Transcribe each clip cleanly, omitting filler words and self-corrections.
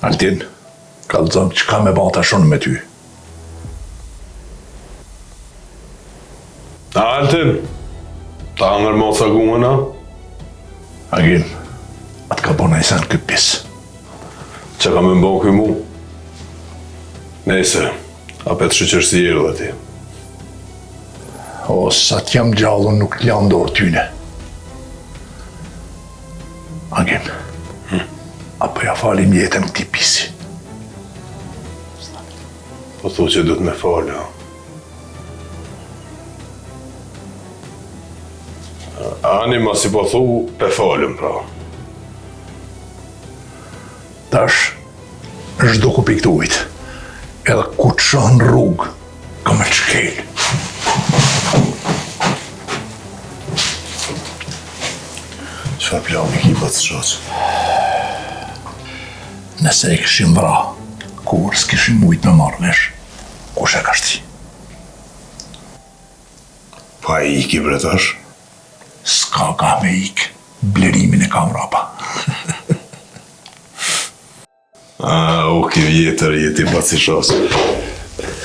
Altin, kallëzëm që ka me bata shonë me ty. Altin, ta ngër mosa gumëna? Agim, atë ka bona i sen këtë pisë. Që ka me mbo këj mu? Nese, apet shëqërsi jërë dhe ti. O, sa t'jam gjallën nuk t'jam dorë tyne. Agim, apo ja falim jetën këti pisi. Po thu që du t'me falë, ha? Ani ma si po thu, pe falëm, pra. Tash, zhdo ku pikë të ujtë, edhe ku të shohën rrugë, ka me qkelë. Qëfar plani ki pa të shoqë? Nëse e këshim vra, kur s'kishim mujt me marrë vesh, kush e ka shti? Pa i iki bre tash? S'ka ka me ik, blerimin e kam rapa. U ki vjetër, jeti pa si shoqë.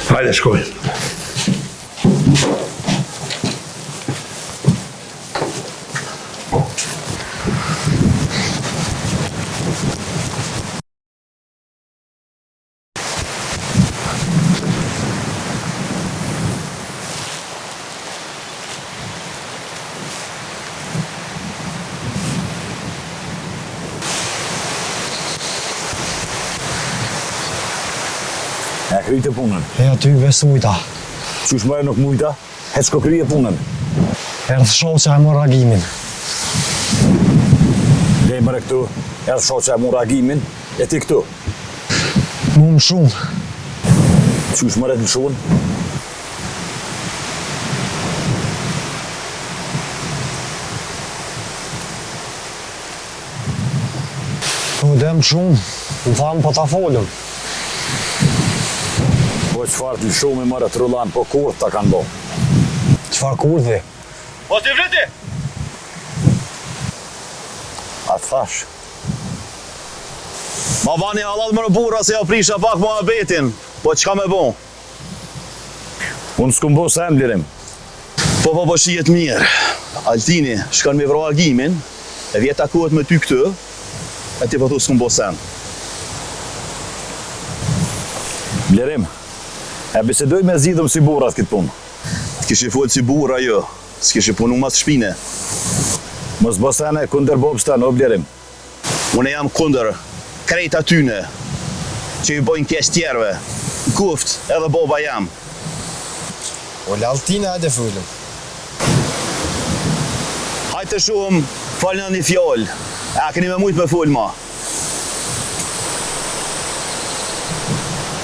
Hajde, shkoj. E kryte punën. E aty vesë mujta. Qysh mëre nuk mujta, hec ko kryje punën. Erdhë shoqja e mor reagimin. Lej mëre këtu, erdhë shoqja e mor reagimin, e ti këtu. Mu më shumë. Qysh mëre të më shumë? Po dem shumë, më thamë po ta folëm. Po qëfar të shumë i mëre të rullan, po kur ta kanë bo? Qëfar kurthi? Po t'i vriti! A të thash? Ma bani halal më në bura se ja prisha pak më abetin, po qka me bo? Unë s'kum bo se em lirim. Po shijet mirë. Altini shkan me vro agimin, e vjet takohet me ty këtë, e ti po thu s'kum bo sen. Lirim, e bisedoj me zidhëm si burat këtë punë. T'kishi folë si bura jo, s'kishi punu mas shpine. Mos bosene kunder bobstan, o Lirim. Une jam kunder krejt atyne, që i bojnë kjesht tjerve, kuft edhe boba jam. O Altina, hajde folëm. Hajte shumë, falë në një fjoll, a keni me mujt me folë ma.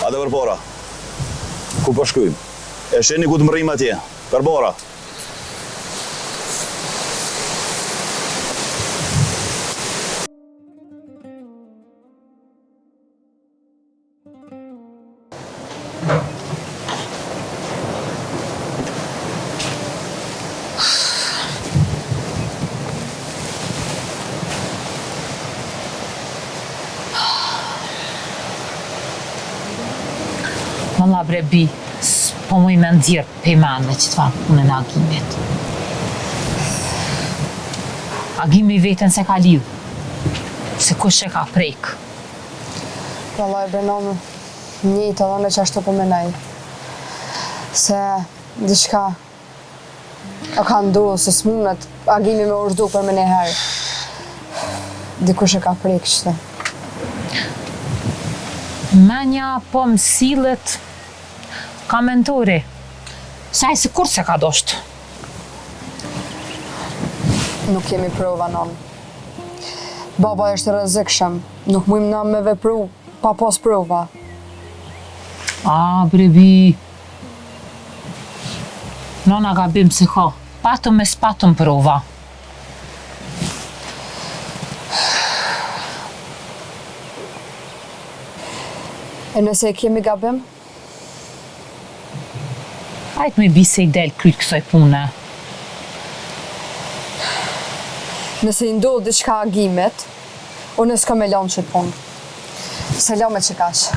A dhe përbora. Ku po shkujmë? E sheni ku të më rrim atje, përbora. Valla bre bi, s'po mu i me ndjerë pejmanve që t'farë punën e agimit. Agimi vetën se ka lidhë, se kush e ka prejkë. Valla e Brenonu, njëjtë edhe në që ashtu po menaj. Se diçka o ka ndohë, se s'munët agimi me ushdu për me njëherë. Dikush e ka prejkë qëtë. Menja po më sillet ka mentori. Saj si kur se ka dosht. Nuk kemi prova nëmë. Baba është rrezikshëm, nuk mujmë nëmë me vepru pa pas prova. A, brebi. Nona gabim se ka, patëm me s'patëm prova. E nëse e kemi gabim? Ajtë me bise i del kryt kësoj pune. Nëse i ndodhë diçka agimit, unë s'ka me lanë që punë. Selome që kash.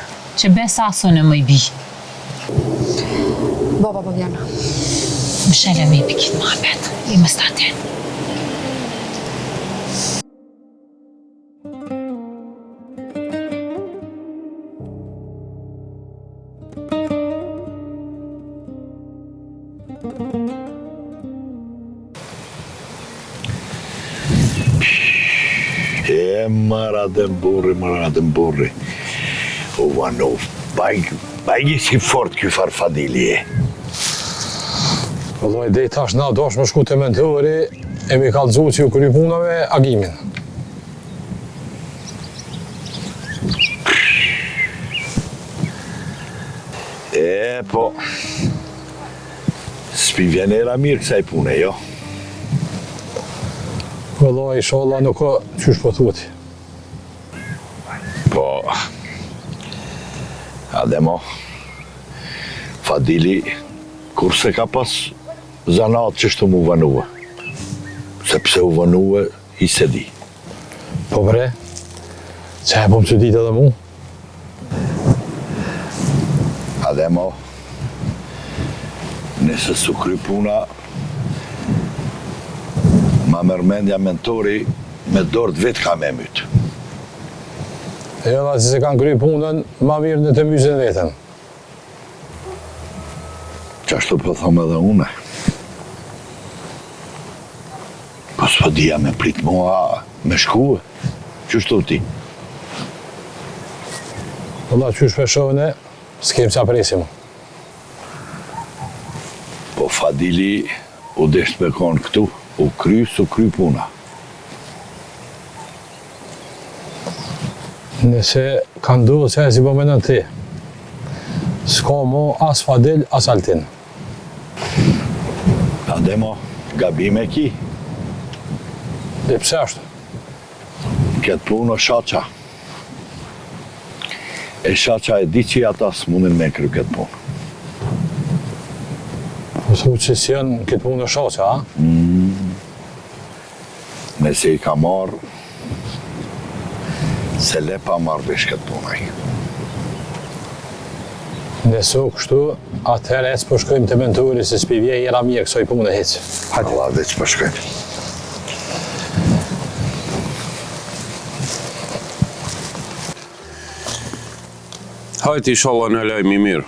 Që besa asone më i bi. Baba po vjen. Më shele me i pikit Muhammed. I më statin. Mara dëmburri. O vanov, bajgi si fort ky Farfadili e. Vëllaj, dej tash na dosh më shku të mentori, e mi kallëzu që ju kry puna me agimin. Po, s'pi vjenera mirë kësaj pune, jo? Vëllaj, inshallah nuk ka qysh po thuti. Po, ademo, Fadili, kurse ka pas zanat që shtu mu vanuë. Sepse u vanuë, i se di. Po bre, që e pom që ditë edhe mu? Ademo, nëse su kry puna, ma mërmendja mentori me dorët vetë ka me mytë. E jo da që se kanë kry punën, ma mirë në të mysin vetën. Qashtu po thome edhe une. Po s'po dija me prit mua me shku, qështu ti? Vëlla, qysh peshovën e, s'kem qa presim. Po Fadili u desht me konë këtu, u kry puna. Nëse ka ndodhë që e si po menën ti, s'ka mo as Fadil, as Altin. Ademo, gabime ki, Dhe pse ashtu? këtë punë o shaqa. E shaqa e di që ata s'mundin me kry këtë punë. Po thu që si janë këtë punë në shoqa, a? Nëse i ka marrë, se le pa marrë vesh këtë punaj. Nëse u kështu, atëherë ecë po shkojmë të mentori se s'pi vje jera mirë kësoj punë e heqë. Hajde. Allah veç po shkojmë. Hajt inshallah në lajmë i mirë.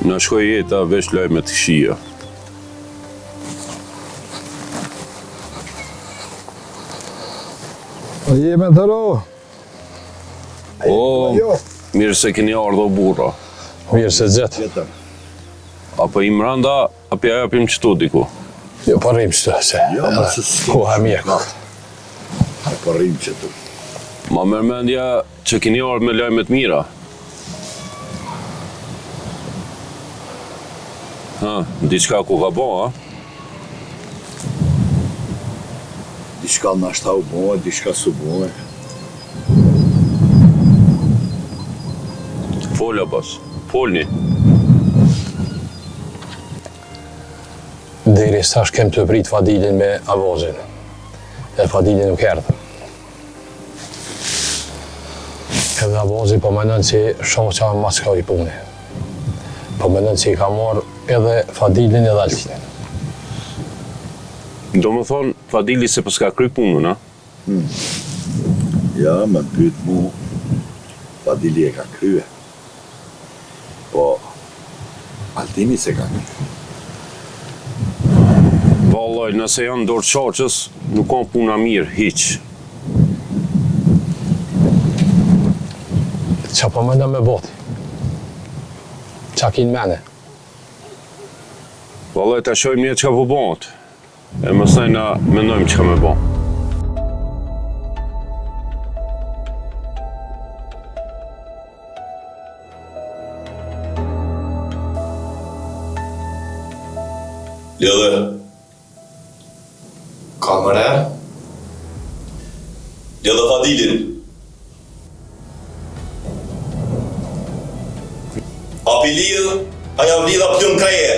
Në shkoj jeta vesh lajme të shia. Je mentoro? O, mirë se keni ardhur burra. Mirë se zetë. Apo i mranda, apo ja japim qëtu diku. Jo, po rrim qëtu, se Jo, ma se koha mirë. Po rrim që tu. Ma mërmendja që keni ardhur me lajme të mira. Ha, diçka ku ka bo, ha? Diçka nashta u bojë, diçka su bojë. Folja pas, folni. Deri stash kem të prit Fadilin me avazin. E Fadilin nuk erdhë. Edhe avazi po menën që shoqa ma s'ka i puni. Po menën që i ka marrë edhe Fadilin edhe Altinin. Do më thonë, Fadili se pëska kry punën, ha? Ja, me pyet mu, Fadili e ka krye. Po, Altini se ka krye. Vallaj, nëse janë dorë qaqës, nuk kanë puna mirë, hiq. Qa po menën me boti? Qa kin mene? Vallaj, ta shojmë një që ka po bëhet. E mësaj na mendojmë që ka me bo. Lidhe. Kamera. Lidhe Fadilin. Api lidhë, a jam lidha plën kreje.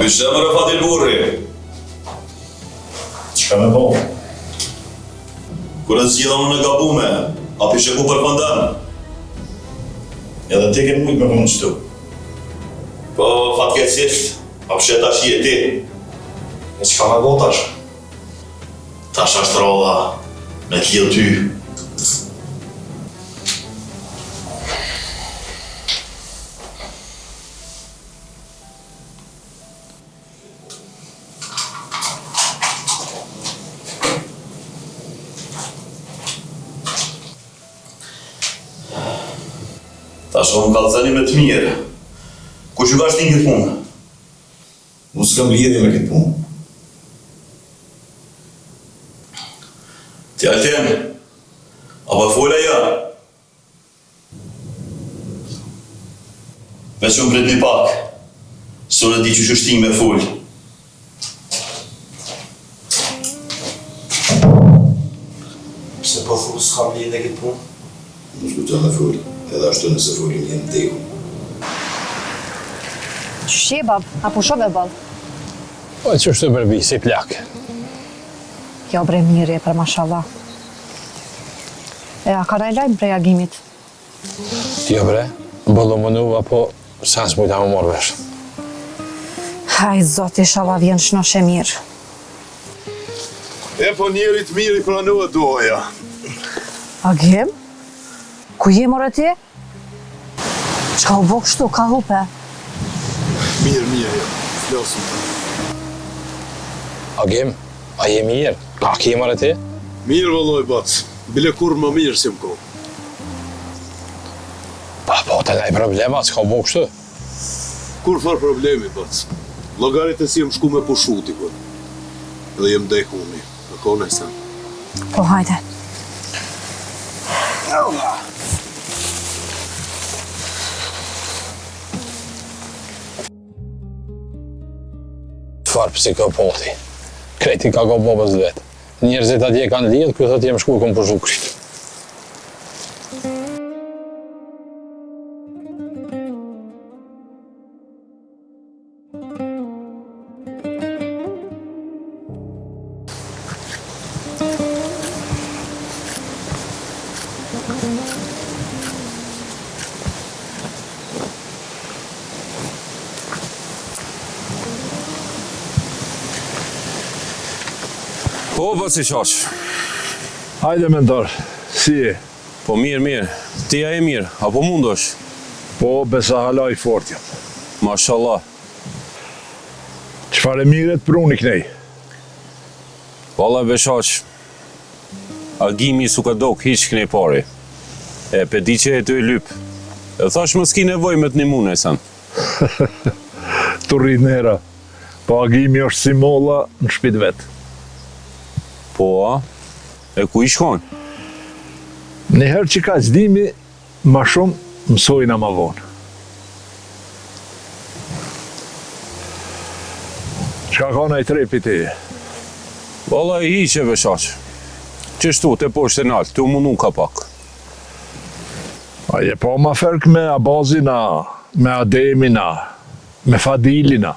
pyshe më Rafati Burri. Çka me bo? Kur e zgjidha unë në gabume, a pyshe ku përfëndën? Edhe ti ke mujt me punë qëtu. Po, fatkeqësisht, a pyshe tash je ti. E çka me bo tash? Tash është rolla me t'lidh ty. Tash unë kallëzani me të mirë. Ku që ka shtin këtë punë? Unë s'kam lidhje me këtë punë. Ti Alten, apo fola ja? Veç unë prit një pak, së unë e di që shtin me full. Pse po thu s'kam lidhje me këtë punë? Nuk shkujton me full, edhe ashtu nëse fullim jenë deku. Qëshje, bab, apo shove, bab? Po që është të bërbi, si plak. Jo, bre, mirë e për mashallah. E, a ka rajlajmë prej agimit? Jo bre, bëllu më nu, apo sans mujta më morë vesh. Haj, zoti, shala vjen shnoshe mirë. E po njerit mirë I pranua doja. Agim? Ku je more ti? Qka u bo kështu, ka hupe? Mirë, jo. Flasim të. Agim, a je mirë? Ka ki mare ti? Mirë vëlloj, bac. Bile kur më mirë si më ko. Pa, po, të nej problema, s'ka u bo kështu. Kur far problemi, bac. Llogarit e si jem shku me pushuti, po. Dhe jem dek uni. Në kone se. Po, hajde. Farë psikopati. Kreti ka bobës vetë. Njerëzit atje kanë lidhë, këtë atje jem shku e kom për zhukrit. Po, po si qaq. Hajde mentor, si e? Po mirë. Tia e mirë, apo mundosh? Po, besa hala I fort jam. Mashallah. Qfar e miret për unë I knej? Valla beshaq. Agimi su ka dok hiq kënej pari. E pe di që e të I lyp. E thash më s'ki nevoj me të një mune, sen. Të rrit nera. Po agimi është si molla në shpit vetë. Po, a? E ku I shkon? Njëherë që ka zdimi, ma shumë mësojna ma vonë. Qka ka na I trepi ti? Valla I hiqe beshaq. Qështu, te poshtë e naltë, të mundun ka pak. Aje po ma ferk me Abazina, me Ademina, me Fadilina.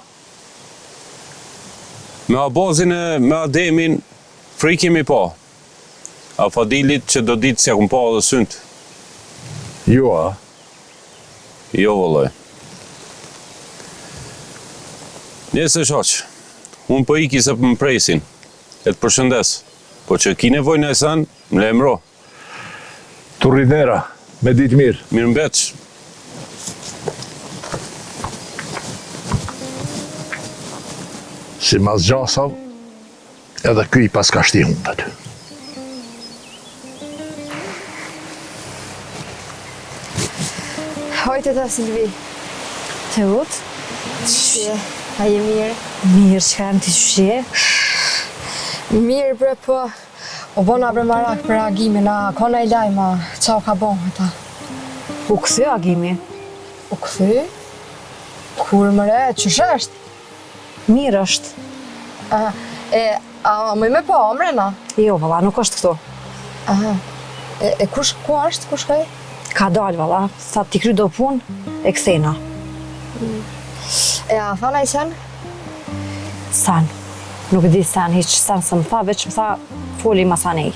Me Abazin e me Ademin, frikimi pa. A Fadilit që do ditë se kum pa dhe synt. Jo, a? Jo, vëllaj. Njëse shaq, unë po iki se për më presin, e të përshëndes, po që ki nevoj në esan, më le emro. Turrinera, me ditë mirë. Mirë mbeç. Si mas gjasav, edhe këj pas ka shti hundet. Hojtë ta Silvi. Të ut? Qëshje? A je mirë? Mirë, që ka ti qëshje? Mirë bre, po. O bona bre marak për agimin, a kona I lajma, qa ka bon ata? U këthy agimi? U këthy? Kur mëre, qësh është? Mirë është. A mëj me po, amrena? Jo, valla, nuk është këtu. Aha. E ku është, ku shkaj? Ka dalë, valla, sa ti kry do pun, e kthena. E a thana I sen? Sen. Nuk e di sen, hiq sen se më tha, veç më tha foli masanej.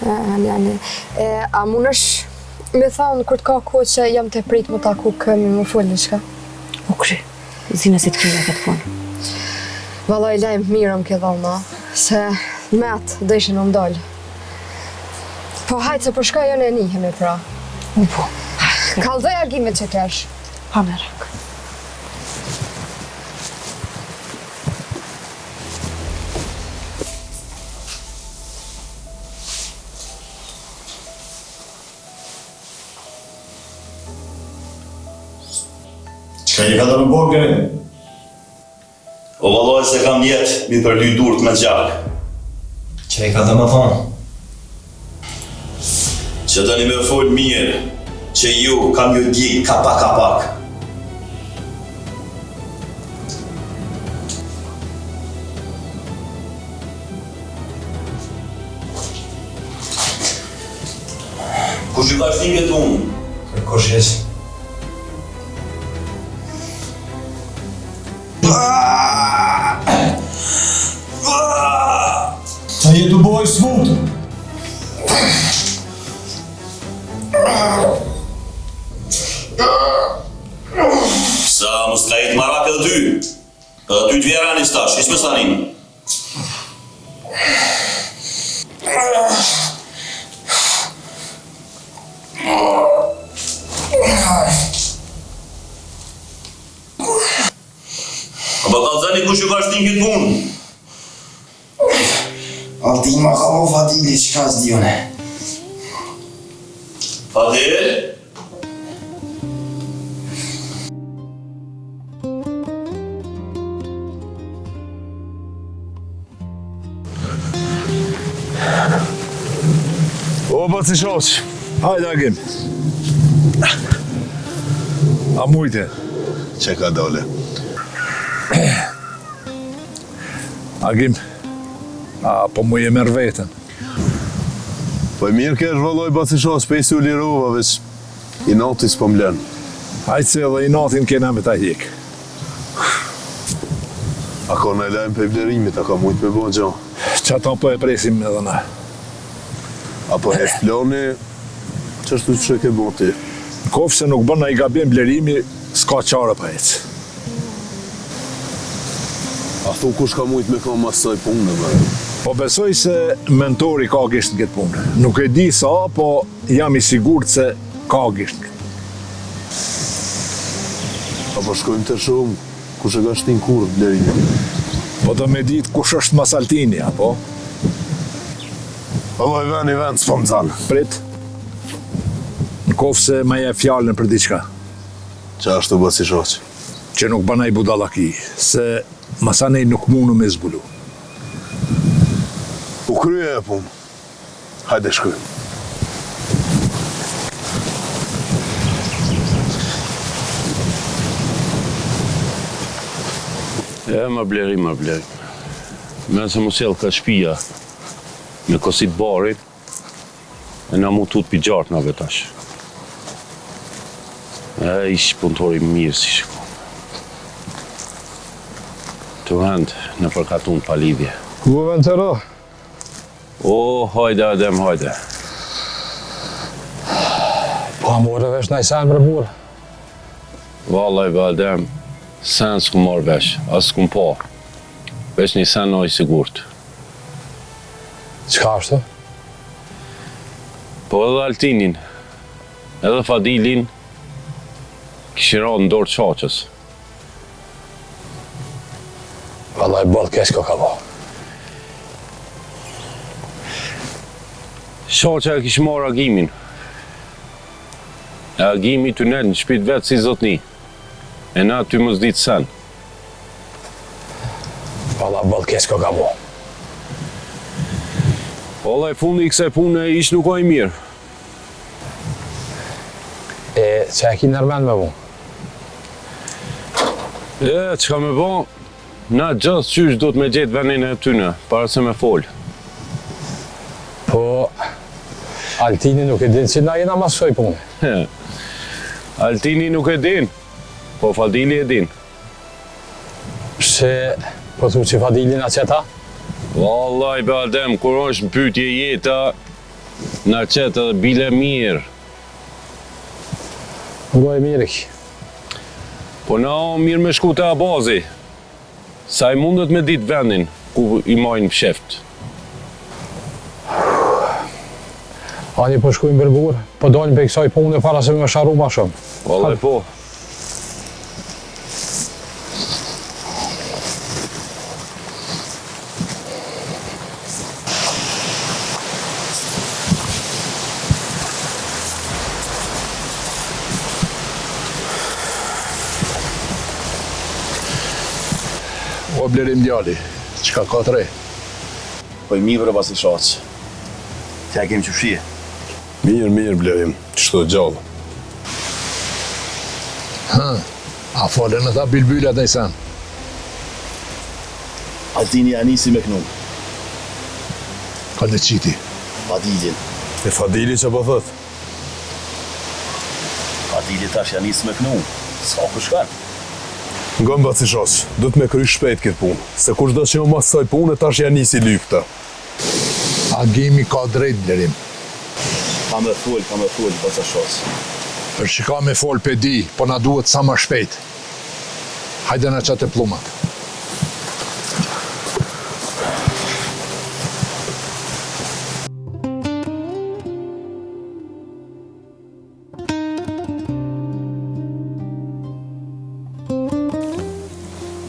A munësh me thonë kur t'ka kohë që jam të prit më taku këmi më folë shka? U kry, zina si t'kryme këtë punë. Vallaj lajmë mirë më ke dhona, se met dhe ishin më mdollë. Po hajtë se për shka jone e njihemi pra. Po. Kallëzoj argimet që kesh. Pa merak. Qka një ka të më bërë kërin? O vallaj se kam jetë mi përly durët me gjak. Që i ka të më thonë? Që të një me folë mirë, që ju kam ju djekë kapak. Kush ju ka shtin këtë unë? Kërkosh jesë. Qa jetu boj smutë? Sa mos ka jetë marak edhe ty. Edhe ty të vjera një stash, ishme stanin. Apo ka zani kush ju ka shtin këtë punë? Altin ma ka bo Fadili, qka s'dione? Fadil? O, ba si shoq, hajde Agim. A mujte? Që ka dole? Agim, po mu je merë vetën. Po e mirë kesh valloj ba si shoq, pe i si u lirova, veç i nati s'po m'len. Hajtë se edhe i natin kena me ta hjek. A ka në lajmë pe vlerimit, a ka mujt me bo gjo? Qa ta po e presim edhe na. Apo hef plani, qështu që ke bo ti? Në kofë se nuk bëna i gabim vlerimi, s'ka qare pa ecë. A thu kush ka mujt me ka masaj punë, me? Po besoj se mentori ka gisht në këtë punë. Nuk e di sa, po jam i sigurt se ka gisht në këtë. Apo shkojmë të shumë, kush e ka shtin kur vlerimi? Po do me ditë kush është Masaltini, apo? Valloj vend, s'po m'zalë. Prit. Në kofë se ma je fjallën për diqka. Qa ashtu ba si shoq? Që nuk banaj budallaki, se masanej nuk mundu me zbulu. U krye e punë. Hajde shkojmë. Ma blerim. Men se mos jelë ka shpia me kosit barit, e na mu tut pi gjartnave tash. Ish punëtori mirë si shko. Të vend në përkatun pa lidhje. Ku vend të ro? O, hajde Adem, hajde. Po a more vesh në i sen për burë? Vallaj be Adem, sen s'ku marrë vesh, as s'ku pa. Vesh një sen në i sigurt. Qka është? Po edhe Altinin, edhe Fadilin, kishin ra në dorë qaqës. Vallaj ballë kesh ka bo. Shaqja e kishë marrë Agimin. E Agimi të net në shpit vetë si zotni. E na ty mos ditë sen. Vallaj ballë kesh ka bo. Ola e fundi i kësaj pune ish nuk o i mirë. E që e ki nërmen me bu? Qka me bo, na gjithë qysh do të me gjetë venin e tyne, para se me folë. Po, Altini nuk e din që na jena mas shoj punë. Altini nuk e din, po Fadili e din. Se po thu që Fadilin a qeta? Vallaj, be Adem, kur është në pyetje jeta, na qetë edhe bile mirë. Ulloj mirë ki. Po na mirë me shku të Abazi. Sa i mundet me ditë vendin ku i majnë psheft. Ani po shkujnë bërgur, po dojnë për kësaj punë para se me sharu ma shumë. Vallaj po. O Blerim djali, qka ka të re? Po i mirë pas i shaqë. Tja kemë që fshije. Mirë, Blerim, qështu të gjallë. A falen e ta bilbylat e i sen? Altini ja nisi me knu. Ka dhe qiti. Fadilin. E Fadili që po thët? Fadili tash ja nisi me knu. Ska ku shkan. Nga mba si shos, du të me kry shpejt këtë punë, se kush do që më mas saj punë, tash ja nisi lypta. Agimi ka drejt, Blerim. Ka me full, pas e shos. Për që ka me fol për di, po na duhet sa më shpejt. Hajde në qatë e plumat.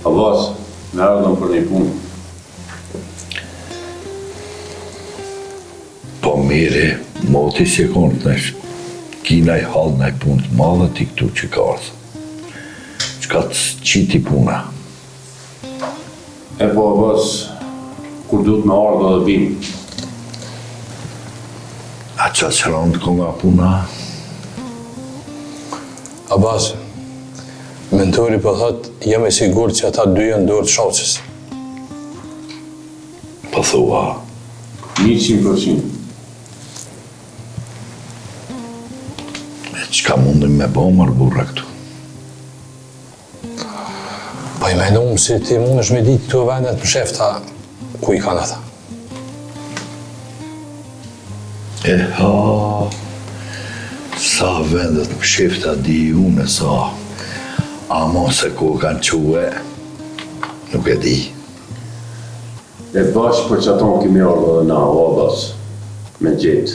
Abbas, në ardhëm për një punë. Po mire, moti si konë të nesh. Kina i halë në i punë të madhe ti këtu që ka ardhë. Qka të qiti puna. E po Abbas, kur duhet me ardhë dhe vim. A qa që rëndë ko nga puna? Abbas, mentori po thot, jam e sigur që ata dy janë dorë të shoqës. Po thua, 100%. qka mundim me bo mërë burra këtu? Po i mendum si ti mund është me ditë këtu vendet për shefta ku i kanë ata. Sa vendet për shifta di unë sa, ama se ku kanë quhe, nuk e di. E bashkë për që aton kemi ardhë dhe na, o Abbas, me gjetë.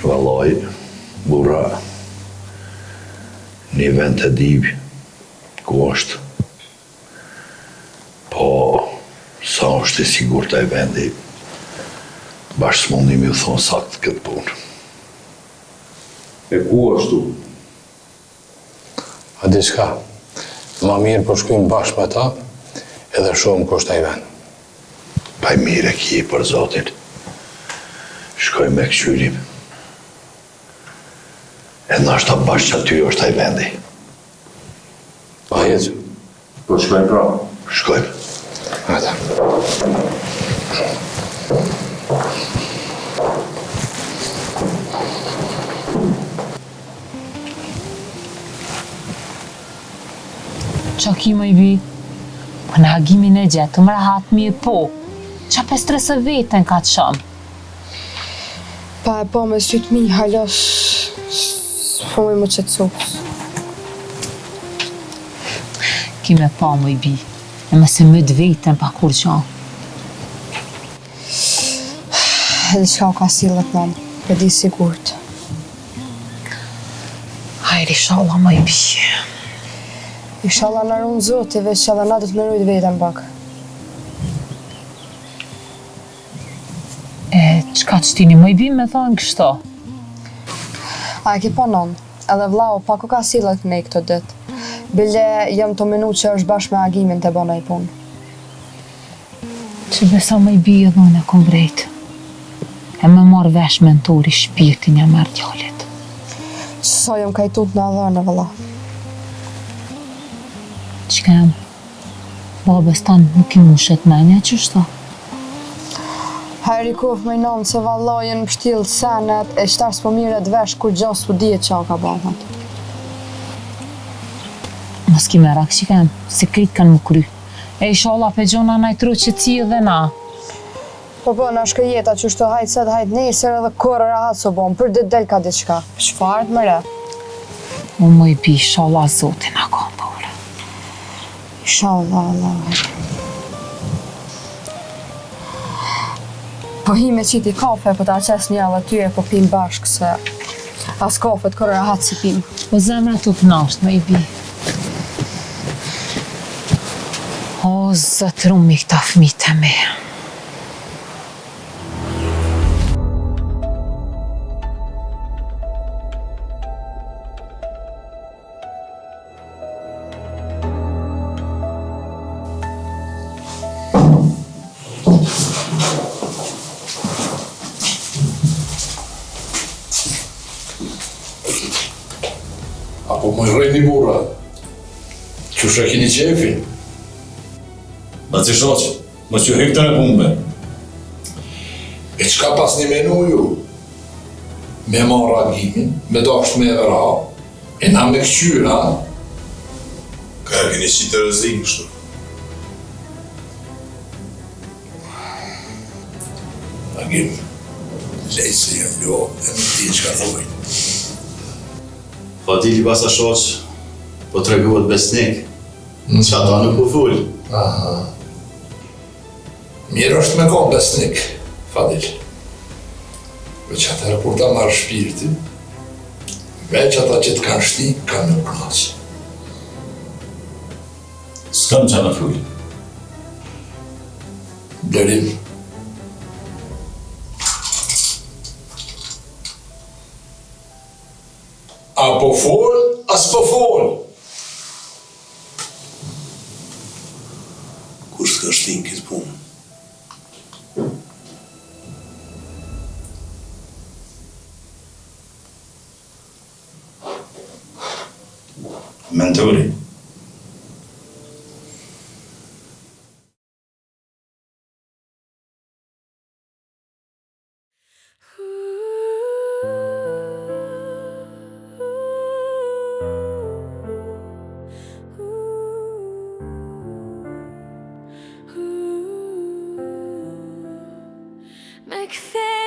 Valoj, burra, një vend të dibë, ku është. Po, sa është i sigur të e vendi, bashkë s'mundim ju thonë sakt këtë punë. E ku është tu? A di shka, ma mirë po shkujmë bashkë me ta, edhe shumë kushta i vend. Pa i mire ki për Zotin, shkoj me këqyrim. E nashta bashkë që aty është ai vendi. Pa jetë. Po shkojmë pra. Shkojmë. Ata. Qa ki më i bi? Po në hagimin e gjetë, më rahat mi e po. Qa pe stresë vetën ka të shumë? Pa e po me sytë mi, halos, s'po me më qëtësokës. Ki me pa më i bi, e më se më të vetën pa kur qa. Edhe qka u ka sillet nëmë, për di sigurt. Hajri, inshallah më i bi. Inshallah në runë Zoti, veç që edhe na do të më rujt vetën pak. Qka të shtini më i bi me thonë kështo? A e ki po nën, edhe vlau pak u ka sillet me këto ditë. Bile jam të minu që është bashkë me Agimin të bëna i punë. Që besa më i bi edhe unë e kom vrejtë. E me marrë vesh mentori shpirtin ja merë djallit. Sa jam kajtut në adhërë në vëlla. Qkem, babes tanë nuk i mushet menja që shto? Hajri kuf me nëmë se vallajën më shtilë senet e qëtar s'po mire të vesh kur gjas s'po dijet qa ka bëhat. Mos s'ki merak që kem, si krit kanë më kry. E inshallah pe gjona najtru që ti dhe na. Po, na shka jeta që shto hajtë sët hajtë nesër edhe kërë rahat së bom, për dit del ka diçka. Shfarët më re? Unë më i bi, inshallah zotin a kom pëllë. Inshallah, Allah. Po hi me qiti kafe, po ta qes një edhe ty e po pim bashkë se as kafe të kërë rahat si pim. Po zemra të knasht, më i bi. O, zëtërumi këta fmit e me. Apo më rrejni burra, që shë kini qefin? Ma që shoqë, më që hektare pumbe. E qka pas një menu ju? Me marra agimin, me dasht me ra, e na me këqyra. Ka e keni si të rëzim kështu. Agim, lejtë se jam jo, e më ti qka thojnë. Fadili basa shoqë, po të reguat besnik, që ata nuk po full. Aha. Mirë është me ka besnik, Fadil. Veç atërë kur ta marrë shpirti, veç ata që të kanë shti, kanë në knaqë. S'kam qa në full. Blerim. Apo fol, as po fol. Kur s'ka shtin këtë punë. Mentori. Me kthej